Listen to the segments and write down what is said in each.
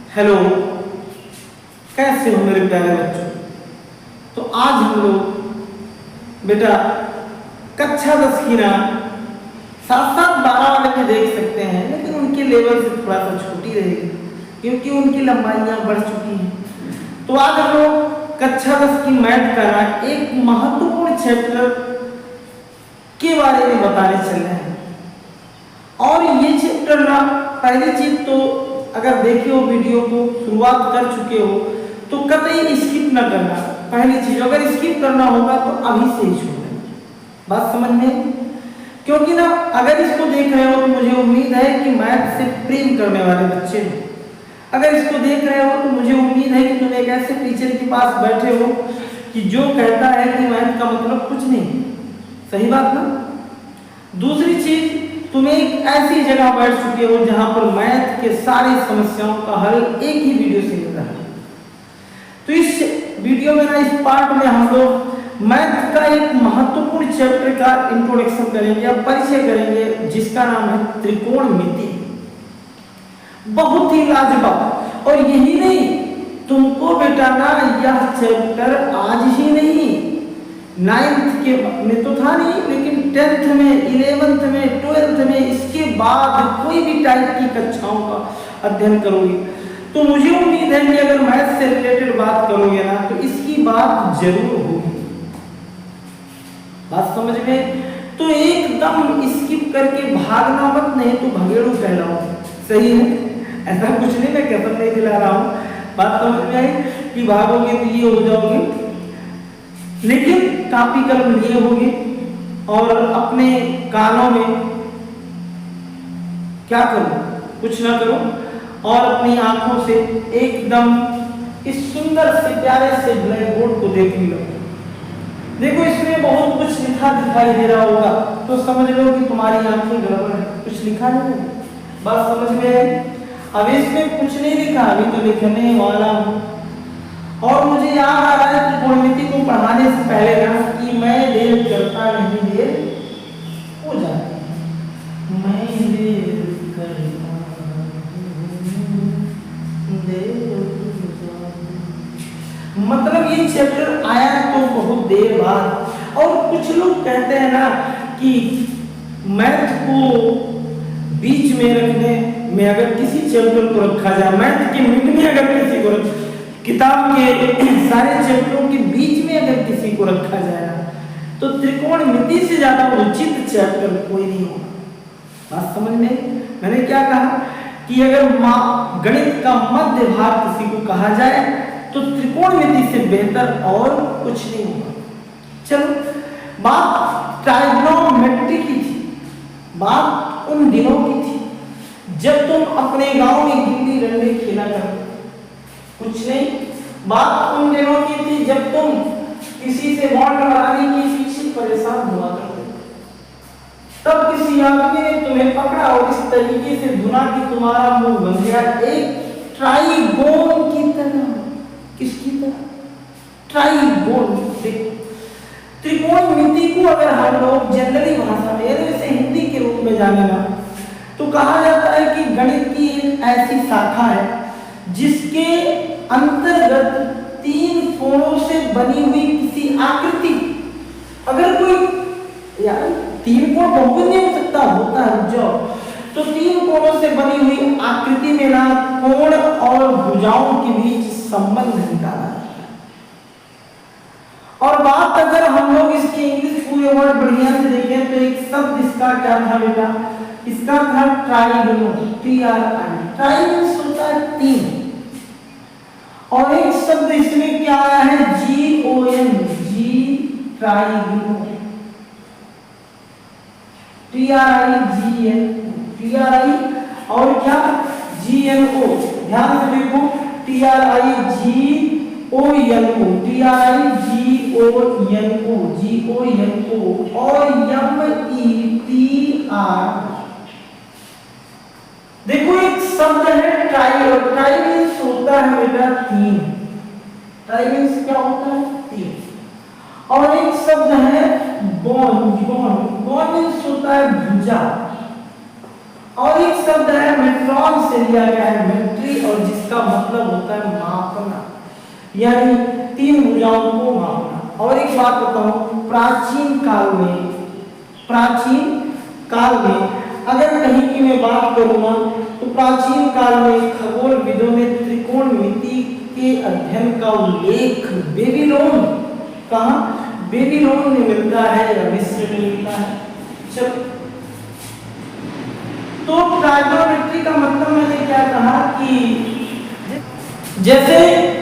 Hello, कैसे हो मेरे प्यारे बच्चों। तो आज हम लोग बेटा कक्षा 10 की ना 7-7-12 वाले में देख सकते हैं, लेकिन उनके लेवल से थोड़ा सा छोटी रहेगी क्योंकि उनकी लंबाइयाँ बढ़ चुकी हैं। तो आज हम लोग कक्षा 10 की मैथ का ना एक महत्वपूर्ण चैप्टर के बारे में बताने चल रहे हैं। और ये चैप्टर ना पहली चीज तो अगर देखे हो वीडियो को शुरुआत कर चुके हो तो कतई स्किप ना करना। पहली चीज अगर स्किप करना होगा तो अभी से ही छोड़ देना, बात समझ में। क्योंकि ना अगर इसको देख रहे हो तो मुझे उम्मीद है कि मैथ से प्रेम करने वाले बच्चे हो। अगर इसको देख रहे हो तो मुझे उम्मीद है कि तुम एक ऐसे टीचर के पास बैठे हो कि जो कहता है कि मैथ का मतलब कुछ नहीं। सही बात ना। दूसरी चीज, तुम एक ऐसी जगह बैठ चुके हो जहां पर मैथ के सारी समस्याओं का हल एक ही वीडियो से मिल रहा है। तो इस वीडियो में ना इस पार्ट में हम लोग मैथ का एक महत्वपूर्ण चैप्टर का इंट्रोडक्शन करेंगे या परिचय करेंगे, जिसका नाम है त्रिकोणमिति। बहुत ही लाजवाब। और यही नहीं, तुमको बेटा ना यह चैप्टर आज ही नहीं 9th के में तो था नहीं, लेकिन 10th में, 11th में, 12th में, इसके बाद कोई भी टाइप की कक्षाओं का अध्ययन करोगे तो मुझे उम्मीद है कि अगर मैथ से रिलेटेड बात करोगे ना तो इसकी बात जरूर होगी। बात समझ में। तो एकदम स्किप करके भागना मत, नहीं तो भगेड़ू कहलाओगे। सही है, ऐसा कुछ नहीं, मैं कसम नहीं दिला रहा हूँ। बात समझ में आई कि भागोगे तो ये हो जाओगे, लेकिन कापी कलम लिए होंगे और अपने कानों में क्या करो, कुछ ना करो, और अपनी आंखों से एकदम इस सुंदर से प्यारे से ब्लैक बोर्ड को देख लो। देखो इसमें बहुत कुछ लिखा दिखाई दे रहा होगा तो समझ लो कि तुम्हारी आंखें गड़बड़ है, कुछ लिखा नहीं है। बात समझ में आई। अब इसमें कुछ नहीं लिखा, अभी तो लिखने वाला हूँ। और मुझे याद आ रहा है त्रिकोणमिति को पढ़ाने से पहले ना कि मैं देर करता नहीं, देर हो जाती है। मैं देर करता मतलब ये चैप्टर आया तो बहुत देर बाद। और कुछ लोग कहते हैं ना कि मैथ को बीच में रखने में, अगर किसी चैप्टर को रखा जाए, मैथ के मिड में अगर किसी को किताब के सारे चैप्टरों के बीच में अगर किसी को रखा जाए तो त्रिकोणमिति से ज्यादा उचित चैप्टर कोई नहीं होगा। बात समझ में। मैंने क्या कहा कि अगर गणित का मध्य भाग किसी को कहा जाए तो त्रिकोणमिति से बेहतर और कुछ नहीं होगा। चलो, बात ट्राइगोनोमेट्री की थी, बात उन दिनों की थी जब तुम अपने गांव में गिल्ली डंडे खेला करते, कुछ नहीं। बात उन दिनों की थी जब तुम किसी से बॉन्ड बनाने के पीछे परेशान हुआ करते, तब किसी आदमी ने तुम्हें पकड़ा और इस तरीके से धुना कि तुम्हारा मुंह बन गया एक ट्राइगोन की तरह। किसकी तरह? ट्राइगोन। देखो, त्रिकोणमिति को अगर हम लोग जनरली भाषा में, जैसे हिंदी के रूप में जाने ना, तो कहा जाता है कि गणित की एक ऐसी शाखा है जिसके अंतर्गत 3 कोणों से बनी हुई किसी आकृति, अगर कोई यार 3 कोण बहुत नहीं हो सकता, होता है जो, तो 3 कोणों से बनी हुई आकृति में ना कोण और भुजाओं के बीच संबंध निकाला है। और बात अगर हम लोग इसके इंग्लिश पूरे वर्ड बढ़िया से देखें तो एक शब्द इसका क्या था बेटा? इसका था ट्राइगोन, TRI। ट्राई मींस होता है 3, और एक शब्द इसमें क्या आया है? GON, जी ट्राइगोन। TRI और क्या? GNO। ध्यान से देखो, TRIGONO, और METR। देखो एक शब्द है ट्राई, और ट्राई मींस होता है बेटा 3। ट्राई मींस क्या होता है? 3। और एक शब्द है बॉन्ड, बॉन्ड मींस होता है भुजा। और एक शब्द है मेट्रॉन से लिया गया है मेट्री, और जिसका होता है मापना, यानी तीन भुजाओं को मापना। और एक बात बताऊं, प्राचीन काल में अगर कहीं की मैं बात करूँ ना, तो प्राचीन काल में खगोलविदों ने त्रिकोणमिति के अध्ययन का उल्लेख बेबीलोन, कहाँ, बेबीलोन में मिलता है या मिस्र में मिलता है। चलो, तो ट्राइगोनोमेट्री का मतलब मैंने क्या कहा कि जैसे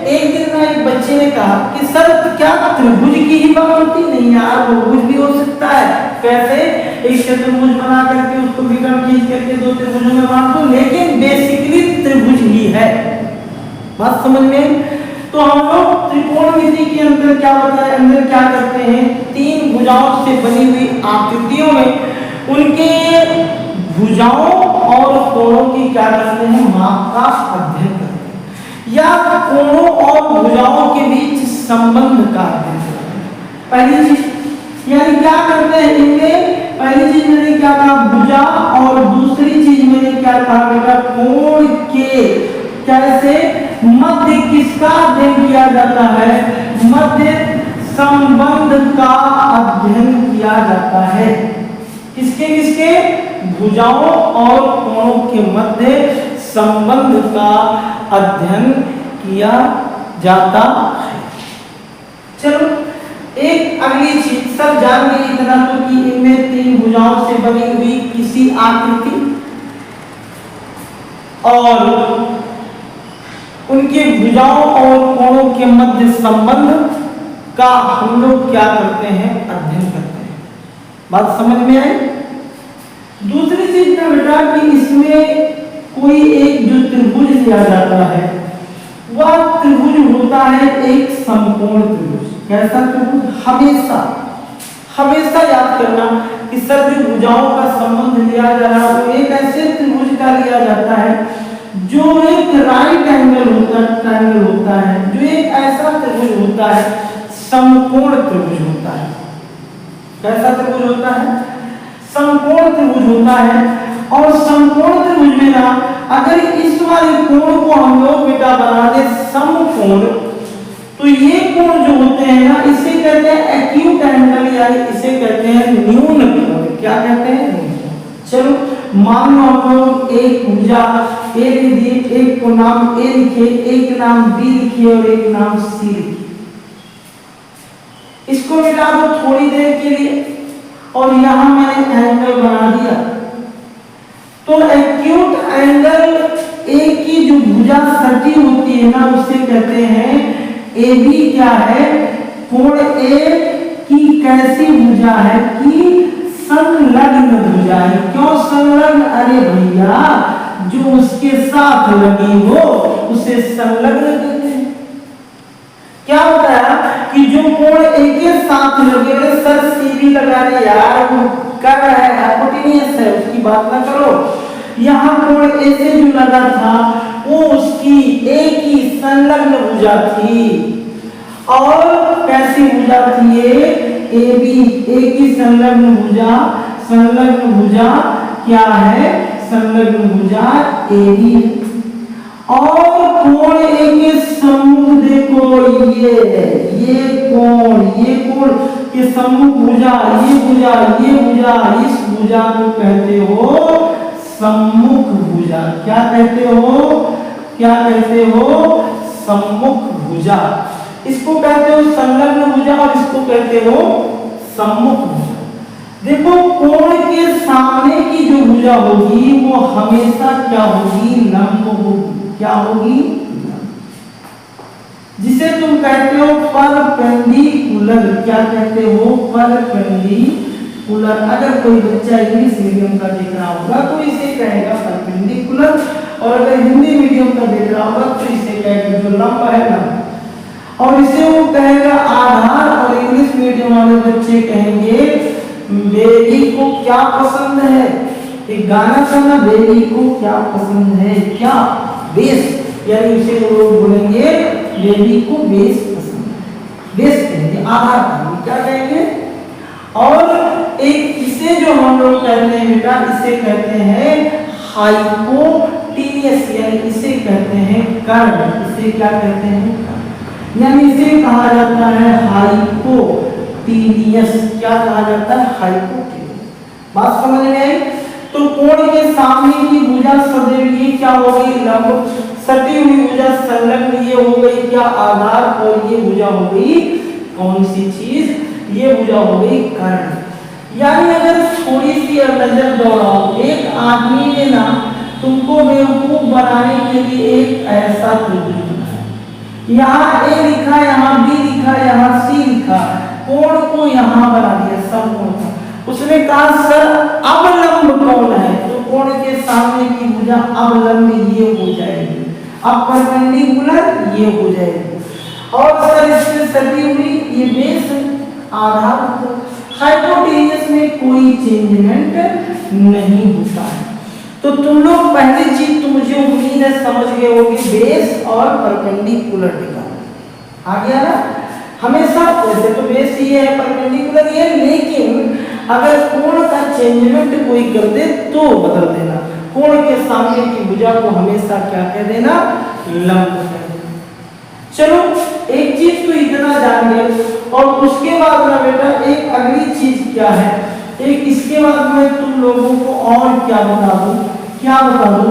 एक दिन ना एक बच्चे ने कहा कि सर क्या त्रिभुज की ही बात होती नहीं यार, बहुभुज भी हो सकता है। कैसे? एक चतुर्भुज बना करके उसको विकर्ण खींच करके दो त्रिभुजों में बांट दो, लेकिन बेसिकली त्रिभुज ही है। बात समझ में? तो हम लोग त्रिकोणमिति के अंदर क्या बताए, अंदर क्या करते हैं, तीन भुजाओं से बनी हुई आकृतियों में उनके भुजाओं और कोणों की क्या करते हैं, माप का अध्ययन करते हैं, या कोणों और भुजाओं के बीच संबंध का अध्ययन करते हैं। पहली चीज यानी क्या करते हैं इनमें, पहली चीज मैंने क्या कहा, भुजा, और दूसरी चीज मैंने क्या कहा बेटा, कोण के कैसे मध्य किसका अध्ययन किया जाता है, मध्य संबंध का अध्ययन किया जाता है। किसके किसके, भुजाओं और कोणों के मध्य संबंध का अध्ययन किया जाता है। चलो, एक अगली चीज सब जान गए इतना तो कि इनमें तीन भुजाओं से बनी हुई किसी आकृति और उनके भुजाओं और कोणों के मध्य संबंध का हम लोग क्या करते हैं, अध्ययन करते हैं। बात समझ में आई? दूसरी चीज ना बेटा कि इसमें कोई एक जो त्रिभुज लिया जाता है वह त्रिभुज होता है एक समकोण त्रिभुज। कैसा त्रिभुज? हमेशा याद करना कि सर जो भुजाओं का संबंध लिया जा रहा है वो एक ऐसे त्रिभुज का लिया जाता है जो एक राइट एंगल होता है, ट्रायंगल होता है, जो एक ऐसा त्रिभुज होता है, समकोण त्रिभुज होता है। कैसा त्रिभुज होता है? समकोण त्रिभुज होता है। और समकोण त्रिभुज में ना अगर इस वाले कोण को हम लोग बेटा बना दे समकोण, तो ये कोण जो होते हैं ना इसे कहते हैं एक्यूट एंगल, यानी इसे कहते हैं न्यून कोण। क्या कहते हैं? चलो, मान लो हम लोग एक भुजा ए लिखिए, एक को नाम ए लिखिए, एक नाम बी लिखिए और एक नाम सी लिखिए। इसको मिला दो थोड़ी देर के लिए और यहां मैंने एंगल बना दिया। तो एक्यूट एंगल ए की जो भुजा सटी होती है ना उसे कहते हैं ए बी। क्या है? कोण ए की कैसी भुजा है कि संलग्न भुजा है। क्यों संलग्न? अरे भैया जो उसके साथ लगी हो उसे संलग्न कहते हैं। क्या होता है कि जो कोण ए के साथ लगे, सर सीधी लगा रहे यार, वो कर रहा है हाइपोटेन्यूस है, उसकी बात ना करो। यहाँ कोण ए से जो लगा था वो उसकी ए की संलग्न भुजा थी। और कैसी भुजा थी ये? ए बी, ए की संलग्न भुजा क्या है? संलग्न भुजा ए बी। और कोण ए के सम्मुख देखो, ये कोण के सम्मुख भुजा, ये भुजा, इस भुजा को कहते हो सम्मुख भुजा। क्या कहते हो? सम्मुख भुजा। इसको कहते हो संलग्न भुजा और इसको कहते हो सम्मुख भुजा। देखो, कोण के सामने की जो भुजा होगी वो हमेशा क्या होगी? लंब होगी। क्या होगी? जिसे तुम कहते हो परपेंडिकुलर। क्या कहते हो? परपेंडिकुलर। अगर कोई बच्चा इंग्लिश मीडियम का देख रहा होगा तो इसे कहेगा परपेंडिकुलर, और अगर हिंदी मीडियम का देख रहा होगा तो इसे कहेगा जो लंब है लंब, और इसे वो कहेगा आधार। और इंग्लिश मीडियम वाले बच्चे कहेंगे बेबी को क्या पसंद है। एक गाना था ना, बेबी को क्या पसंद है? क्या? बेस। यानी उसे लोग बोलेंगे बेबी को बेस पसंद है। बेस कहेंगे, आधार कहेंगे। क्या कहेंगे? और एक इसे जो हम लोग कहते हैं बेटा, इसे कहते हैं हाइपोटेन्यूस। टीनियस यानी इसे कहते हैं कर्ण, इसे क्या कहते हैं कर्ण, यानी इसे कहा जाता है हाइपोटीनियस। क्या कहा जाता है? हाइपोटीनियस। बात समझ में आई? तो कोण के सामने की भुजा सदैव ये क्या हो गई? लंब। सटी हुई भुजा संलग्न ये हो गई क्या? आधार। और ये भुजा हो गई कौन सी चीज? ये भुजा हो गई कर्ण। यानी अगर थोड़ी सी नजर दौड़ाओ, एक आदमी ने ना तुमको बेवकूफ बनाने के लिए एक ऐसा त्रिभुज बनाया, यहाँ ए लिखा, यहाँ बी लिखा, यहाँ सी लिखा, कोण को यहाँ बना दिया समकोण का। उसने कहा सर अवलंब कौन है? तो कोण के सामने की भुजा अवलंब ये हो जाएगी, अब परपेंडिकुलर ये हो जाएगी, और सर इससे सटी हुई ये बेस आधार। हाइपोटेन्यूस में कोई चेंजमेंट नहीं होता है। तो तुम लोग पहली चीज तो मुझे उम्मीद है समझ गए होगी, बेस और परपेंडिकुलर निकालना आ गया ना। हमेशा वैसे तो बेस ये है, परपेंडिकुलर ये, लेकिन अगर कोण का चेंजमेंट कोई कर दे तो बदल देना। कोण के सामने की भुजा को हमेशा क्या कह देना? लंब कह देना। चलो एक चीज तो इतना जान गए, और उसके बाद ना बेटा एक अगली चीज क्या है, एक इसके बाद मैं तुम लोगों को और क्या बता दूं, क्या बता दूं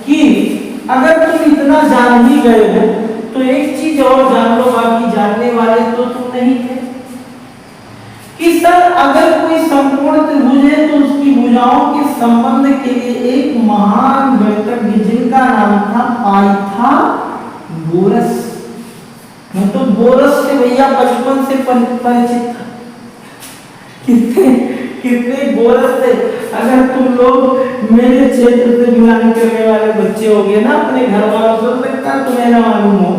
कि अगर तुम इतना जान ही गए हो तो एक चीज और जान लो, बाकी जानने वाले तो तुम नहीं थे, कि सर अगर कोई समकोण त्रिभुज है तो उसकी भुजाओं के संबंध के लिए एक महान गणितज्ञ जिनका नाम था पाइथागोरस। मैं तो बोरस से भैया बचपन से परिचित था। कितने कितने बोरस से, अगर तुम लोग मेरे क्षेत्र से बिलोंग करने वाले बच्चे होंगे ना, अपने घर वालों से, लगता है तुम्हें ना मालूम हो,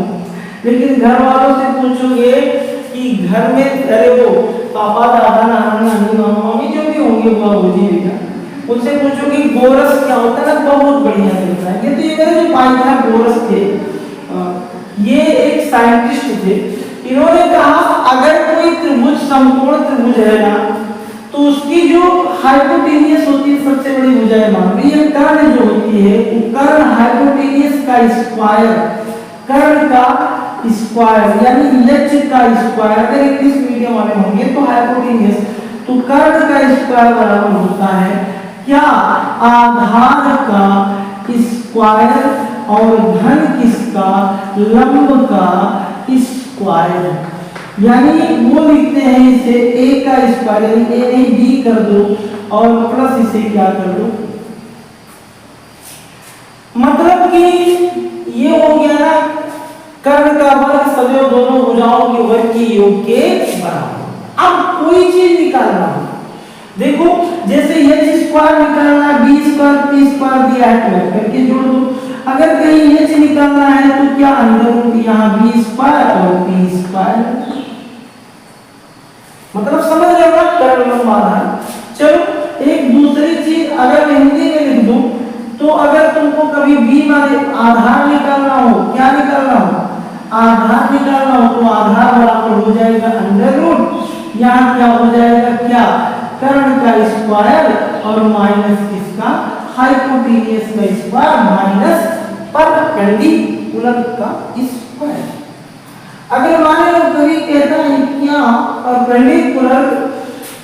लेकिन घर वालों से पूछोगे कि घर में अरे वो पापा दादा नाना नानी मामा मामी जो भी होंगे बुआ भूजी बेटा, उनसे पूछो कि बोरस क्या होता है ना, बहुत बढ़िया लगता है। ये तो ये मेरे जो पाइथागोरस थे, ये एक साइंटिस्ट थे, इन्होंने कहा अगर कोई त्रिभुज समकोण त्रिभुज है ना तो उसकी जो हाइपोटेन्यूस होती है सबसे बड़ी भुजा है, मान लो ये कर्ण जो होती है वो कर्ण हाइपोटेन्यूस का स्क्वायर, कर्ण का स्क्वायर यानी एच का स्क्वायर, अगर इंग्लिश मीडियम वाले होंगे तो हाइपोटेन्यूस, तो कर्ण का स्क्वायर बराबर होता है क्या? आधार का स्क्वायर और घन किसका? लंब का स्क्वायर। यानी वो लिखते हैं इसे a का स्क्वायर, यानी a नहीं b कर दो और प्लस इसे क्या कर दो, मतलब कि ये हो गया ना कर्ण का वर्ग सदैव दोनों भुजाओं के वर्ग के योग के बराबर। अब कोई चीज निकालना हो, देखो जैसे h स्क्वायर निकालना, b स्क्वायर p स्क्वायर दिया है तो करके जोड़ दो। अगर कहीं h निकालना है तो क्या अंदर रूट यहाँ b स्क्वायर और p स्क्वायर, मतलब समझ रहे हो ना कर्ण लंब आधार। चलो एक दूसरी चीज अगर मैं हिंदी में लिख दूं तो अगर तुमको कभी b माने आधार निकालना हो, क्या निकालना हो? आधार निकालना हो तो आधार बराबर हो जाएगा अंडर रूट, यहाँ क्या हो जाएगा? क्या? कर्ण का स्क्वायर और माइनस किसका? हाइपोटेन्यूस का स्क्वायर माइनस परपेंडिकुलर का स्क्वायर। अगर माने लो कभी कहता है क्या परपेंडिकुलर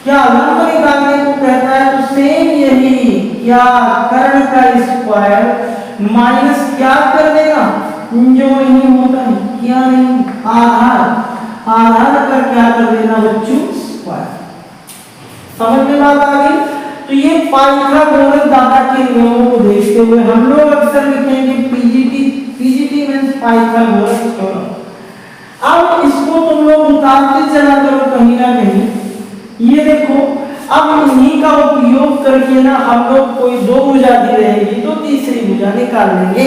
क्या लंब निकालने को कहता है तो सेम यही क्या कर्ण का स्क्वायर माइनस क्या कर देगा? जो नहीं होता है क्या नहीं, आधार, आधार का क्या कर देना बच्चों? स्क्वायर। समझ में बात आ गई? तो ये पाइथागोरस दादा के नियमों को देखते हुए हम लोग अक्सर लिखेंगे पीजीटी मींस पाइथागोरस थ्योरम। अब इसको तुम लोग उतारते चला करो कहीं ना कहीं, ये देखो अब इन्हीं का उपयोग करके ना हम लोग कोई दो भुजा दी रहेगी तो तीसरी भुजा निकाल लेंगे।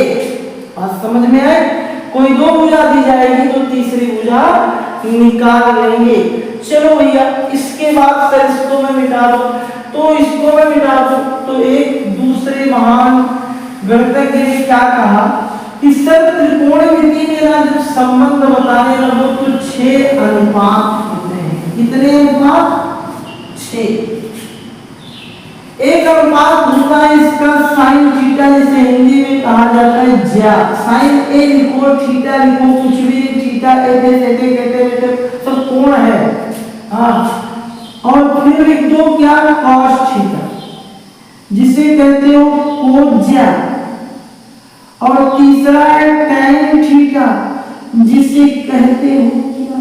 बात समझ में आए? कोई दो भुजा दी जाएगी तो तीसरी भुजा निकाल लेंगे। चलो भैया इसके बाद सर इसको मैं मिटा दूं, तो इसको मैं मिटा दूं तो एक दूसरे महान गणितज्ञ ने क्या कहा कि सर त्रिकोणमिति में ना जब संबंध बताने लगो तो 6 अनुपात होते हैं। कितने अनुपात? 6। एक अनुपात होता है इसका साइन थीटा, जिसे हिंदी में कहा जाता है ज्या। साइन ए लिखो, थीटा लिखो, कुछ भी, थीटा ए सब कोण है। हाँ, और फिर लिख दो क्या, कॉस थीटा, जिसे कहते हो कोज्या। और तीसरा है टैन थीटा, जिसे कहते हो क्या,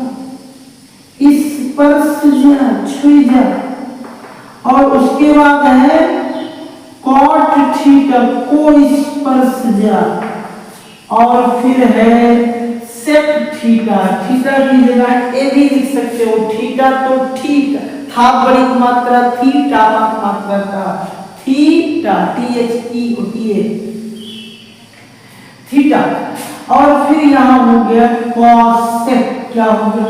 स्पर्शज्या, छुईजा। और उसके बाद है कॉट थीटा, को स्पर्शज्या। और फिर है सेक थीटा, थीटा की जगह ए भी लिख सकते हो, थीटा तो ठीक था, बड़ी मात्रा, थीटा मात्रा था, थीटा, THE थीटा। और फिर यहां हो गया कॉसेक, क्या हो गया,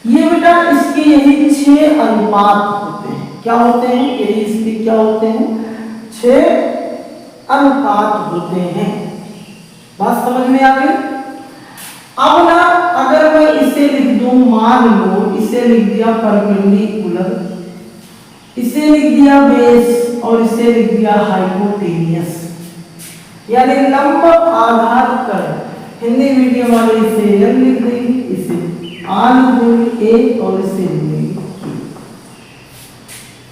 ये बेटा इसके यही 6 अनुपात होते हैं। क्या होते हैं, यही इसके क्या होते हैं, 6 अनुपात होते हैं। बात समझ में आ गई। अब ना अगर मैं इसे लिख दूं, मान लो इसे लिख दिया परपेंडिकुलर, इसे लिख दिया बेस, और इसे लिख दिया हाइपोटेनियस, यानी लंब आधार पर। हिंदी मीडियम वाले इसे एल लिख देंगे, इसे आर लिख ए, और इसे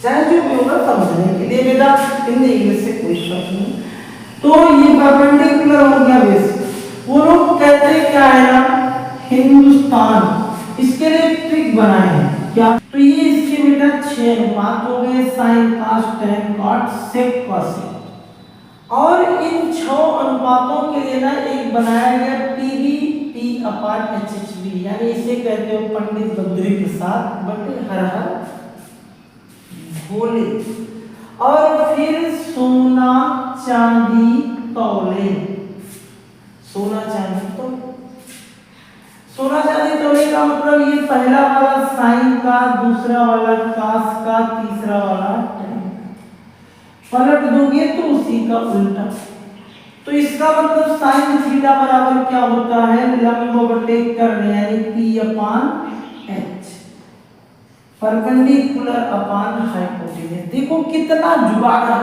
चाहे जो भी होगा समझने के लिए बेटा, हिंदी इंग्लिश से कोई फर्क नहीं। तो ये परपेंडिकुलर हो गया बेस। वो लोग कहते क्या है ना, हिंदुस्तान, इसके लिए ट्रिक बनाए हैं क्या, तो ये इसके बेटा 6 अनुपात हो गए, साइन, कॉस, टैन, कॉट, सेक, कॉसेक। और इन 6 अनुपातों के लिए ना एक बनाया गया PV P/HHV, यानी इसे कहते हो पंडित बद्री प्रसाद बटे हर हर भोले। और फिर सोना चांदी तौले, सोना चांदी तौले, सोना चांदी तौले का मतलब ये पहला वाला साइन का, दूसरा वाला कॉस का, तीसरा वाला टैन। पलट दोगे तो उसी का उल्टा। तो इसका मतलब साइन थीटा बराबर क्या होता है, लंब बटे कर्ण, यानी P/H, परपेंडिकुलर अपान हाइपोटेन्यूज। देखो कितना जुगाड़ है।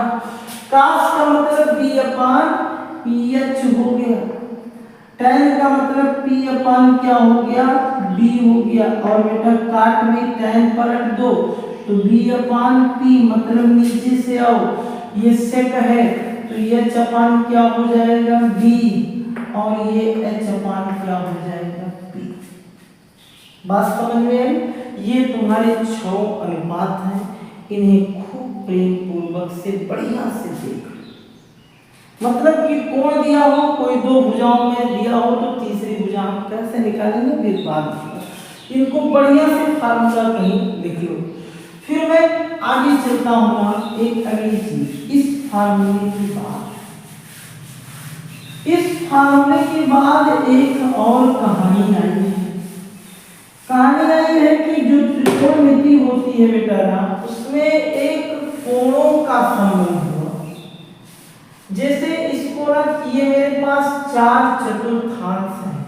कॉस का मतलब P/PH हो गया, टैन का मतलब P/ क्या हो गया, B हो गया। और बेटा काट में टैन पलट दो तो B/P, मतलब नीचे से आओ, ये सेक है तो ये H/ क्या हो जाएगा, B, और ये H/ क्या हो जाएगा, P। बात समझ में आई। ये तुम्हारे 6 अनुपात हैं, इन्हें खूब प्रेम पूर्वक से बढ़िया से देख। मतलब कि कोण दिया हो, कोई 2 भुजाओं में दिया हो तो तीसरी भुजा हम कैसे निकालेंगे, फिर बाद इनको बढ़िया से फार्मूला कहीं लिख लो। फिर मैं आगे चलता हूँ एक अगली चीज, इस फार्मूले के बाद, इस फार्मूले के बाद एक और कहानी आई है। कहानी आई है कि जो त्रिकोणमिति होती है बेटा ना, उसमें एक कोणों का संबंध हुआ। जैसे इसको ना, ये मेरे पास 4 चतुर्थांश हैं,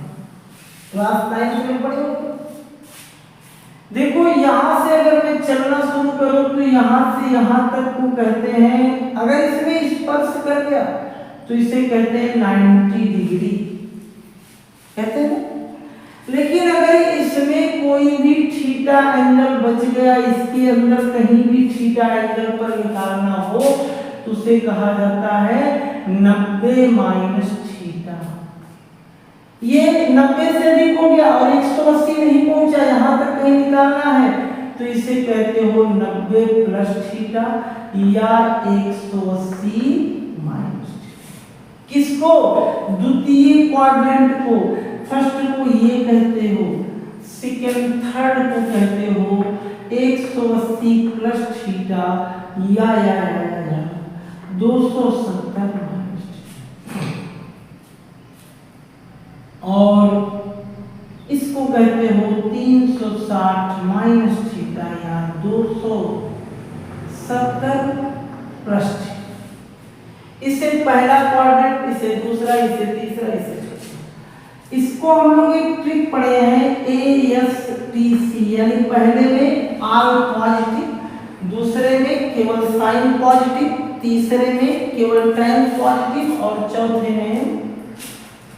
क्लास 9 में पढ़े हो। देखो यहां से अगर मैं चलना शुरू करूं तो यहां से यहां तक को कहते हैं, अगर इसमें स्पर्श कर गया तो इसे कहते हैं 90 डिग्री कहते हैं। लेकिन अगर इसमें कोई भी थीटा एंगल बच गया, इसके अंदर कहीं भी थीटा एंगल पर निकालना हो तो उसे कहा जाता है 90 माइनस थीटा। ये 90 से अधिक हो गया और 180 नहीं पहुंचा, यहां तक कहीं निकालना है तो इसे कहते हो 90 प्लस थीटा या 180 माइनस थीटा। किसको, द्वितीय क्वाड्रेंट को। फर्स्ट को ये कहते हो, सेकंड थर्ड को कहते हो 180 प्लस थीटा या 270 माइनस थीटा। और इसको कहते हो 360 माइनस थीटा या 270 प्लस थीटा। इसे पहला क्वाड्रेंट, इसे दूसरा, इसे तीसरा, इसे चौथा। इसको हम लोग एक ट्रिक पढ़े हैं, ASTC, यानी पहले में R पॉजिटिव, दूसरे में K केवल साइन पॉजिटिव, तीसरे में केवल tan पॉजिटिव और चौथे में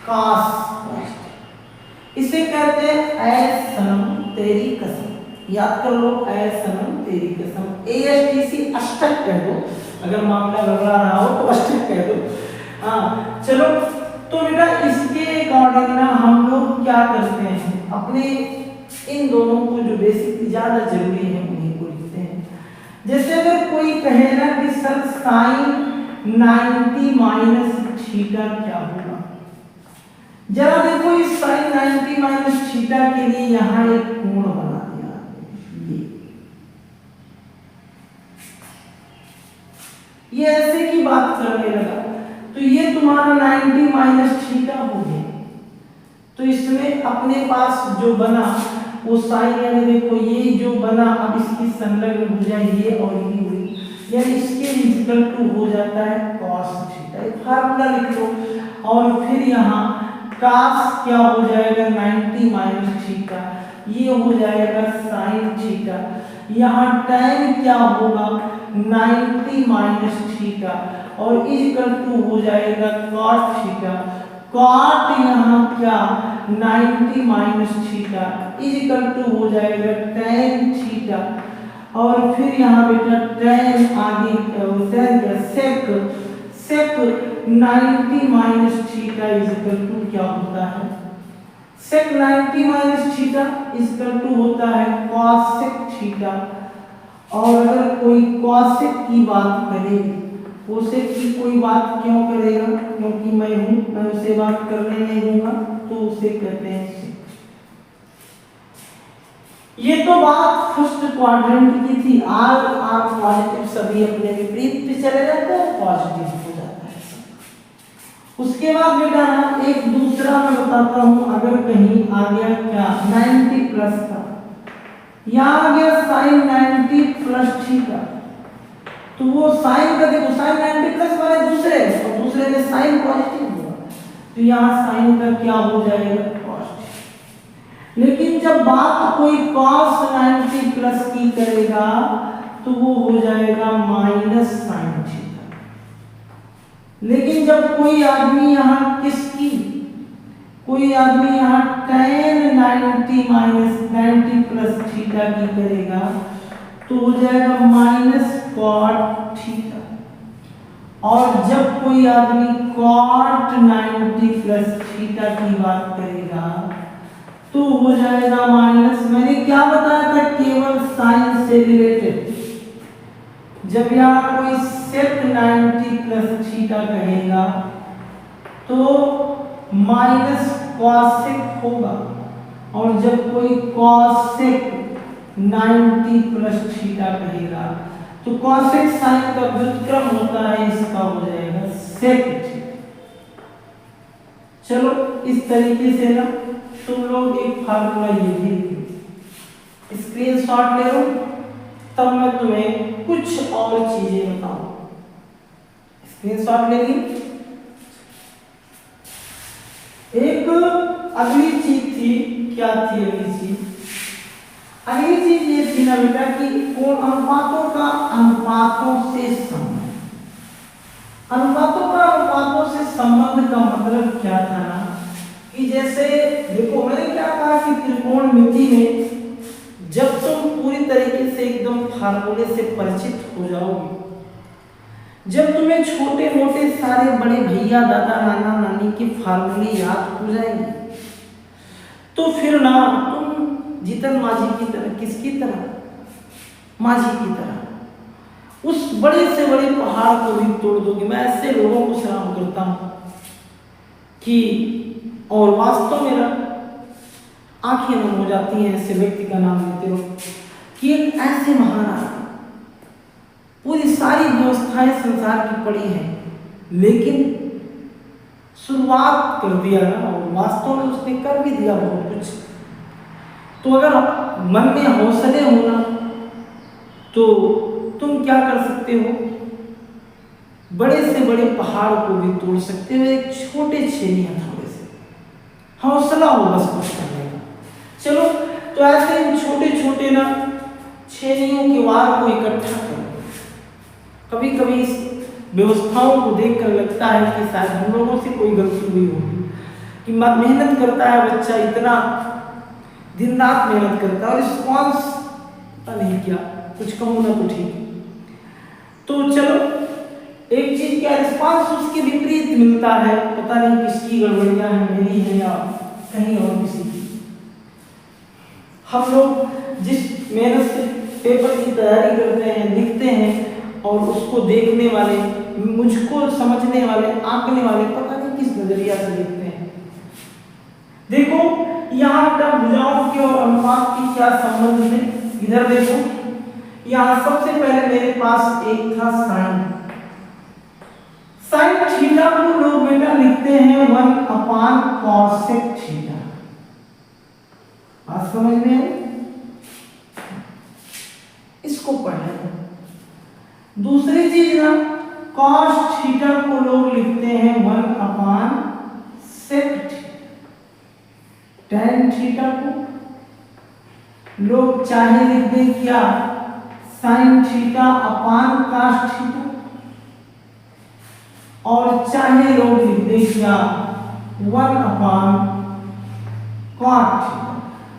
cos पॉजिटिव। इसे कहते हैं ऐ सनम तेरी कसम। याद कर लो, ऐ सनम तेरी कसम। ASTC अष्टक कह दो, अगर मामला गड़बड़ा रहा हो तो अष्टक कह दो। हाँ चलो, तो बेटा इसके अकॉर्डिंग ना हम लोग क्या करते हैं, अपने इन दोनों को जो बेसिक ज्यादा जरूरी है उन्हीं को लिखते हैं। जैसे अगर कोई कहे ना कि सर साइन 90 माइनस थीटा क्या होगा, जरा देखो इस साइन 90 माइनस थीटा के लिए यहाँ एक कोण बना दिया, ये ऐसे की बात करने लगा, तो ये तुम्हारा 90 माइनस थीटा हो गया। तो इसमें अपने पास जो बना वो साइन, यानी देखो ये जो बना, अब इसकी संलग्न भुजा ये और ये हुई, यानी इसके इक्वल टू हो जाता है cos थीटा। एक फार्मूला लिख लो, और फिर यहाँ cos क्या हो जाएगा 90 माइनस थीटा, ये हो जाएगा sin थीटा। यहाँ tan क्या होगा 90 माइनस थीटा, और इक्वल टू हो जाएगा cos थीटा। cot यहाँ क्या 90 माइनस थीटा इक्वल टू हो जाएगा tan थीटा, और फिर यहाँ बेटा tan आगे tan क्या sec 90 minus theta equal to क्या होता है, sec 90 minus theta equal to होता है cosec थीटा। और अगर कोई cosec की बात करे, cosec की कोई बात क्यों करेगा, क्योंकि मैं हूं, मैं उसे बात करने नहीं दूंगा, तो उसे कहते हैं sec। ये तो बात फर्स्ट क्वाड्रेंट की थी। आर पॉजिटिव सभी अपने विपरीत पे चले जाते हैं, पॉजिटिव हो जाता है। उसके बाद बेटा एक दूसरा मैं बताता हूं, अगर कहीं आ गया क्या 90 प्लस का, यहाँ आ गया साइन 90 प्लस थीटा, तो वो साइन का देखो साइन 90 प्लस वाले दूसरे, और दूसरे में साइन पॉजिटिव होगा, तो यहाँ साइन का क्या हो जाएगा पॉजिटिव। लेकिन जब बात कोई cos 90 प्लस की करेगा तो वो हो जाएगा माइनस साइन थीटा। लेकिन जब कोई आदमी यहाँ किसकी, कोई आदमी यहाँ tan 90 माइनस 90 प्लस थीटा की करेगा तो हो जाएगा माइनस cot थीटा। और जब कोई आदमी cot 90 प्लस थीटा की बात करेगा तो हो जाएगा माइनस, मैंने क्या बताया था, केवल साइन से रिलेटेड। जब यहाँ कोई sec 90 प्लस थीटा कहेगा तो माइनस cosec होगा, और जब कोई cosec 90 प्लस थीटा कहेगा तो cosec साइन का व्युत्क्रम होता है, इसका हो जाएगा sec थीटा। चलो इस तरीके से ना तुम लोग एक फार्मूला ये भी स्क्रीनशॉट ले लो, तब मैं तुम्हें कुछ और चीजें बताऊं। स्क्रीनशॉट ले ली। एक अगली चीज थी, क्या थी अगली चीज? अगली चीज ये थी ना बेटा कि कोण अनुपातों का अनुपातों से संबंध। अनुपातों का अनुपातों से संबंध का मतलब क्या था ना कि जैसे देखो मैंने क्या कहा कि त्रिकोणमिति में जब तुम पूरी तरीके से एकदम फार्मूले से परिचित हो जाओगे, जब तुम्हें छोटे मोटे सारे बड़े भैया दादा नाना नानी के फार्मूले याद हो जाएंगे, तो फिर ना तुम जीतन माझी की तरह, किसकी तरह, माझी की तरह उस बड़े से बड़े पहाड़ को भी तोड़ दोगे। मैं ऐसे लोगों को सलाम करता हूं कि, और वास्तव में ना आंखें नम हो जाती हैं ऐसे व्यक्ति का नाम लेते हो कि एक ऐसे महान आदमी, पूरी सारी व्यवस्थाएं संसार की पड़ी हैं, लेकिन शुरुआत कर दिया ना, और वास्तव में उसने कर भी दिया बहुत कुछ। तो अगर मन में हौसले होना तो तुम क्या कर सकते हो, बड़े से बड़े पहाड़ को भी तोड़ सकते हो एक छोटे छेनी हथौड़े से। हौसला हो बस कुछ करने का। चलो तो ऐसे छोटे छोटे ना छेनियों के वार को इकट्ठा करो, कभी कभी इस व्यवस्थाओं को देखकर लगता है कि शायद हम लोगों से कोई गलती हुई होगी कि मेहनत करता है बच्चा, इतना दिन रात मेहनत करता है और रिस्पॉन्स पता नहीं क्या, कुछ कहूँ ना तो ठीक। तो चलो, एक चीज क्या रिस्पॉन्स उसके विपरीत मिलता है, पता नहीं किसकी गड़बड़ियां हैं, मेरी है या कहीं और किसी की। हम लोग जिस मेहनत से पेपर की तैयारी करते हैं, लिखते हैं और उसको देखने वाले, मुझको समझने वाले, आंकने वाले पता नहीं किस नजरिया से देखते हैं। देखो यहाँ का भुजाओं के और अनुपात की क्या संबंध है, इधर देखो। यहाँ सबसे पहले मेरे पास एक था साइन। साइन थीटा को लोग बेटा लिखते हैं 1/cosec थीटा। बात समझ में आई? इसको पढ़े। दूसरी चीज ना, cos थीटा को लोग लिखते हैं 1/sec थीटा। tan थीटा को लोग चाहे लिख दें क्या, sin theta upon cos theta, और चाहे लोग लिख दें क्या 1/cot थीटा।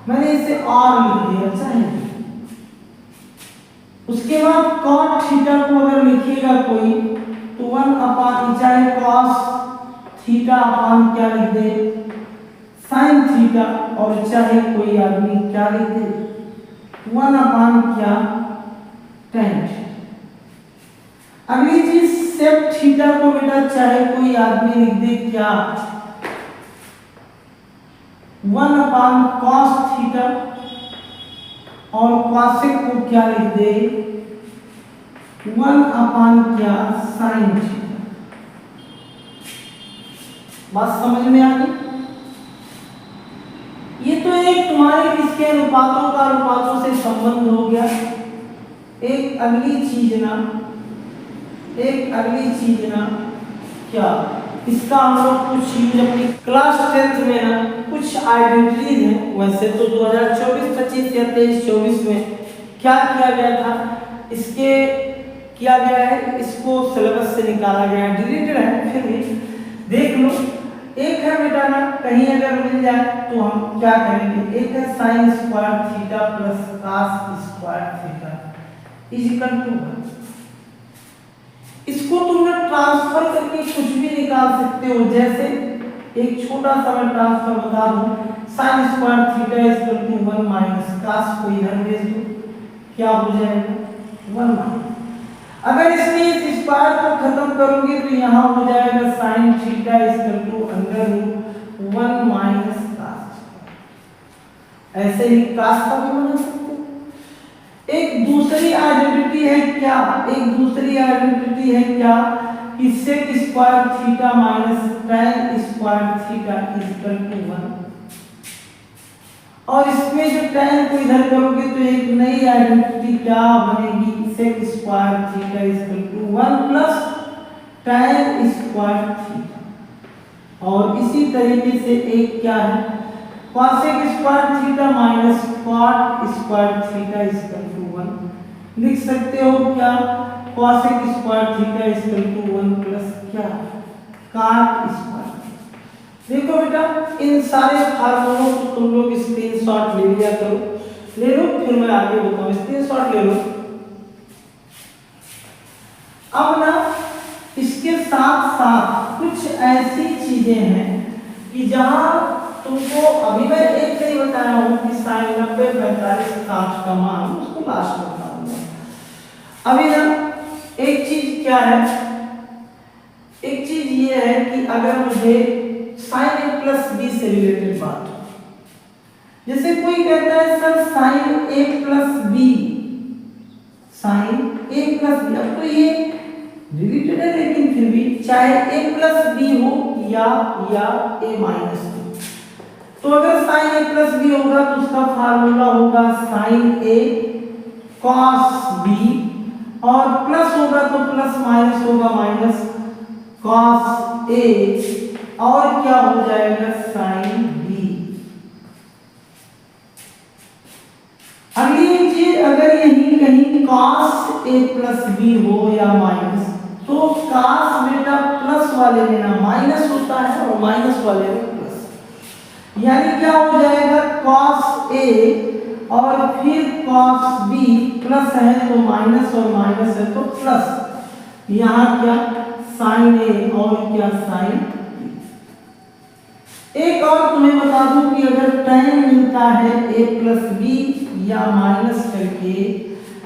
मैंने इसे और लिख दिया चाहे। उसके बाद cot थीटा को अगर लिखिएगा कोई तो 1/, चाहे cos थीटा अपान क्या लिख दे sin थीटा, और चाहे कोई आदमी क्या लिख दे 1/, क्या tan थीटा। अगली चीज sec थीटा को बेटा चाहे कोई आदमी लिख दे क्या 1/cos थीटा, और cosec को क्या लिख दे 1/, क्या sin थीटा। बात समझ में आ गई? ये तो एक तुम्हारे किसके अनुपातों का अनुपातों से संबंध हो गया। एक अगली चीज ना क्या, इसका हम लोग कुछ यूज अपनी क्लास 10th में ना कुछ आइडेंटिटीज है। वैसे तो 2024-25 या 23-24 में क्या किया गया था, इसके किया गया है, इसको सिलेबस से निकाला गया है, डिलीटेड है, फिर भी देख लो। एक है बेटा ना, कहीं अगर मिल जाए तो हम क्या करेंगे, एक है sin square theta plus cos square theta is equal to 1। इसको तुम लोग ट्रांसफर करके कुछ भी निकाल सकते हो। जैसे एक छोटा सा मैं ट्रांसफर बता दूं, sin square theta is equal to 1 minus cos को इधर भेज दो, क्या हो जाएगा 1 माइनस। अगर इसमें इस स्क्वायर को खत्म करोगे तो यहाँ हो जाएगा sin theta is equal to under 1 minus cos। ऐसे ही cos का भी बना सकते हो। एक दूसरी आइडेंटिटी है क्या, कि sec square theta minus tan square theta is equal to 1। और इसमें जो tan को इधर करोगे तो एक नई आइडेंटिटी क्या बनेगी, sec square theta is equal to 1 plus tan square theta. और इसी तरीके से एक क्या है, cosec square theta minus cot square theta is equal to 1। लिख सकते हो क्या, cosec square theta is equal to 1 plus क्या cot स्क्वायर। देखो बेटा, इन सारे फार्मूलों को तुम लोग स्क्रीनशॉट ले लिया करो, ले लो, फिर मैं आगे बताऊं। स्क्रीनशॉट ले लो। अब ना इसके साथ साथ कुछ ऐसी चीजें हैं कि जहां तुमको अभी मैं एक नहीं बताया हूं कि sin 90, 45, 60 का मान उसको लास्ट में बताऊंगा। अभी ना एक चीज क्या है, एक चीज ये है कि अगर मुझे sin a प्लस b से रिलेटेड बात, जैसे कोई कहता है sir sin a plus b, अब तो ये रिलेटेड है, लेकिन फिर भी चाहे a प्लस b हो या a माइनस b, तो अगर sin a प्लस b होगा तो उसका फार्मूला होगा sin a cos b, और प्लस होगा तो प्लस, माइनस होगा माइनस cos a, और क्या हो जाएगा sin b। अगली चीज, अगर यही कहीं cos ए प्लस बी हो या माइनस, तो cos बेटा प्लस वाले में ना माइनस होता है और माइनस वाले में प्लस, यानी क्या हो जाएगा cos ए और फिर cos b प्लस है तो माइनस और माइनस है तो प्लस, यहाँ क्या sin ए और क्या sin b। एक और तुम्हें बता दूं कि अगर tan मिलता है a प्लस बी या माइनस करके,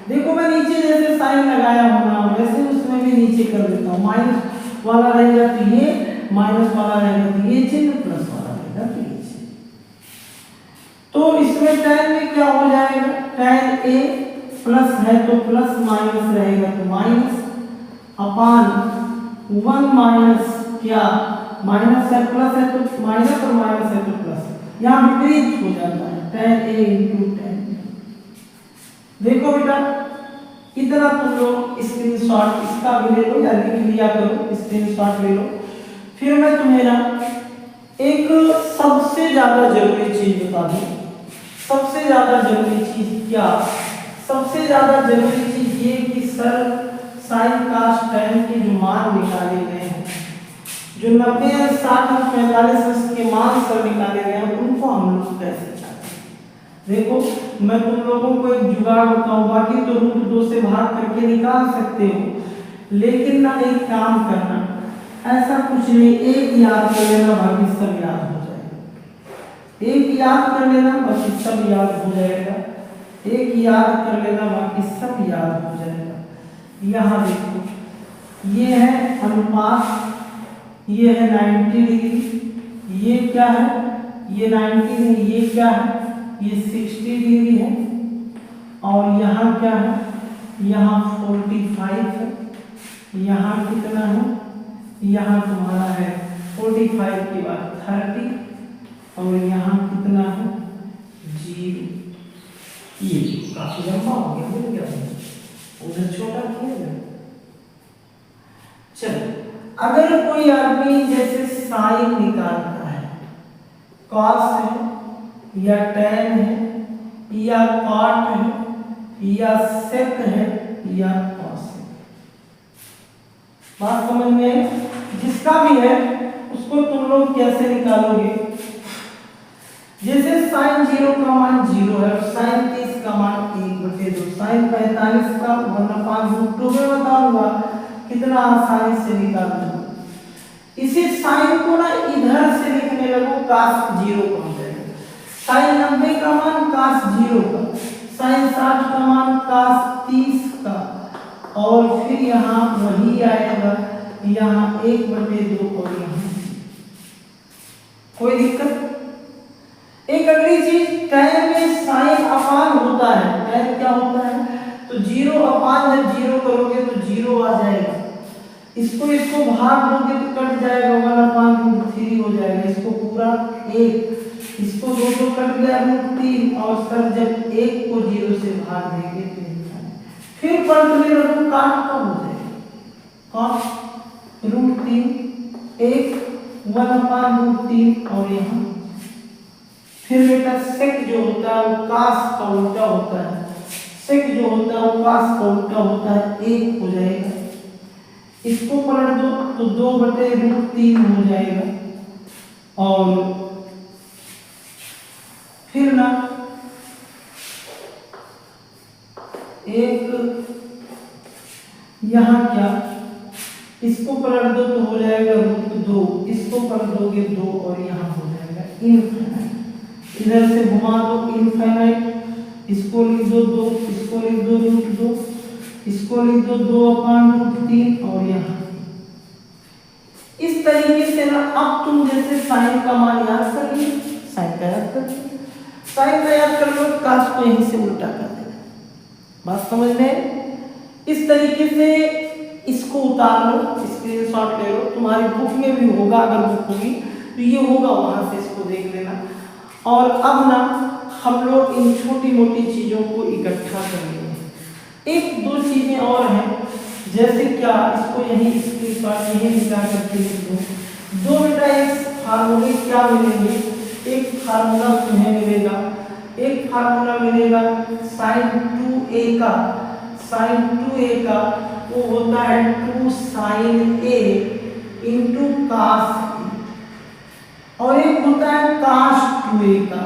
देखो मैं नीचे जैसे साइन लगाया होना वैसे उसमें भी नीचे कर देता हूँ, माइनस वाला रहेगा तो ये, माइनस वाला रहेगा तो ये चिन्ह, प्लस वाला रहेगा तो ये चिन्ह। तो इसमें tan में क्या हो जाएगा, tan a प्लस है तो प्लस, माइनस रहेगा तो माइनस, अपान 1 माइनस क्या माइनस है प्लस है तो माइनस और माइनस है तो प्लस, यहाँ विपरीत हो जाता है tan a into tan b। देखो बेटा इतना तुम लोग स्क्रीनशॉट इसका भी ले लो या लिख लिया करो, स्क्रीनशॉट ले लो। फिर मैं तुम्हें ना एक सबसे ज्यादा जरूरी चीज बता दूं। सबसे ज्यादा जरूरी चीज क्या, सबसे ज्यादा जरूरी चीज ये कि सर साइन कास tan के जो मान निकाले गए हैं, जो 90 60 45 के मान सर निकाले गए हैं, उनको हम लोग कैसे चाहते हैं। देखो मैं तुम लोगों को एक जुगाड़ बताऊं, बाकी तो रूट 2 से भाग करके निकाल सकते हो, लेकिन ना एक काम करना, ऐसा कुछ नहीं, एक याद कर लेना बाकी सब याद हो जाएगा। एक याद कर लेना बाकी सब याद हो जाएगा, एक याद कर लेना बाकी सब याद हो जाएगा। यहाँ देखो ये है अनुपात, ये है 90 डिग्री, ये क्या है, ये 90 है, ये क्या है, ये 60 डिग्री है, और यहाँ क्या है, यहाँ 45 है, यहाँ कितना है, यहाँ तुम्हारा है 45 के बाद 30, और यहाँ कितना है 0। ये काफी लंबा हो गया, मिल गया उधर छोटा किया गया। चलो अगर कोई आदमी जैसे साइन निकालता है, कॉस है या tan है या cot है या sec है या cos है, बात समझ में, जिसका भी है उसको तुम लोग कैसे निकालोगे। जैसे sin 0 का मान 0 है और sin 30 का मान 1/2, sin 45 का 1/2 में बताऊंगा कितना आसानी से निकाल दूंगा। इसी साइन को ना इधर से लिखने लगो, cos 0 का हो जाएगा, साइन 90 का मान cos 0 का, साइन 60 का मान cos 30 का, और फिर यहाँ वही आएगा, यहाँ 1/2 और यहाँ कोई दिक्कत। एक अगली चीज tan में साइन अपान होता है, tan क्या होता है, तो 0 अपान जब 0 करोगे तो 0 आ जाएगा, इसको भाग दोगे तो कट जाएगा, 1/3 हो जाएगा, इसको पूरा 1, इसको 2 कट गया √3, और सर जब 1 को 0 से भाग देंगे तो फिर पलटने लगो, काट कब हो जाएगा, cos √3 1 1/√3, और यहाँ फिर बेटा sec जो होता है वो cos का उल्टा होता है, sec जो होता है वो cos का उल्टा होता है, 1 हो जाएगा, इसको पलट दो तो 2/√3 हो जाएगा, और फिर ना एक यहाँ क्या, इसको पलट दो तो हो जाएगा √2, इसको पलट दोगे 2, और यहाँ हो जाएगा इनफाइनाइट, इधर से घुमा दो इनफाइनाइट, इसको लिख दो 2, इसको लिख दो √2, इसको लिख दो 2/√3, और यहाँ इस तरीके से ना। अब तुम जैसे साइन का मान याद कर लिए, साइन का याद कर लिए, साइन का याद कर लो, काश को यहीं से उल्टा कर देना, बात समझ में। इस तरीके से इसको उतार लो, स्क्रीनशॉट ले लो, तुम्हारी बुक में भी होगा, अगर बुक होगी तो ये होगा, वहां से इसको देख लेना। और अब ना हम लोग इन छोटी मोटी चीजों को इकट्ठा कर लेंगे। 1-2 चीजें और हैं, जैसे क्या, इसको यहीं स्क्रीनशॉट यहीं निकाल करके लिख दो। 2 बेटा एक फार्मूले क्या मिलेंगे, एक फार्मूला तुम्हें मिलेगा, एक फार्मूला मिलेगा sin 2a का, साइन 2a का वो होता है 2 sine a into cos a, और एक होता है कास 2a का,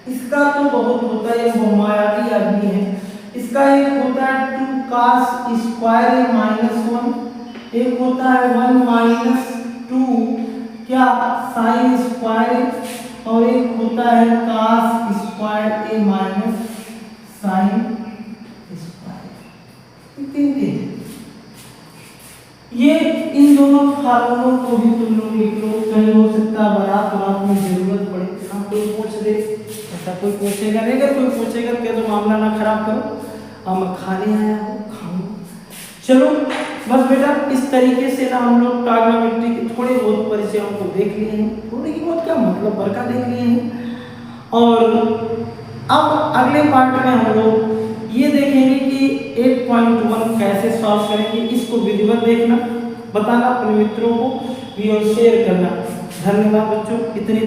इसका तो बहुत होता है, ये बहुमायावी आदमी है। इसका एक होता है 2 कास स्क्वायर a माइनस 1, एक होता है 1 माइनस 2 क्या साइन स्क्वायर a, और एक होता है cos square a minus sine square. तीन ये इन दोनों फार्मूलों को भी तुम लोग लिख लो, कहीं हो सकता है बारात में जरूरत पड़े, हाँ कोई पूछ दे, ऐसा कोई पूछेगा नहीं, अगर कोई पूछेगा तो मामला ना खराब करो, अब मैं खाने आया हूँ खाऊं। चलो बस बेटा इस तरीके से ना हम लोग ट्रिग्नोमेट्री के थोड़े बहुत परिचयों को देख लिए हैं, थोड़ी की बहुत क्या मतलब बड़का देख लिए हैं। और अब अगले पार्ट में हम लोग ये देखेंगे कि 8.1 कैसे सॉल्व करेंगे, इसको विधिवत देखना, बताना अपने मित्रों को भी और शेयर करना। धन्यवाद बच्चों, इतनी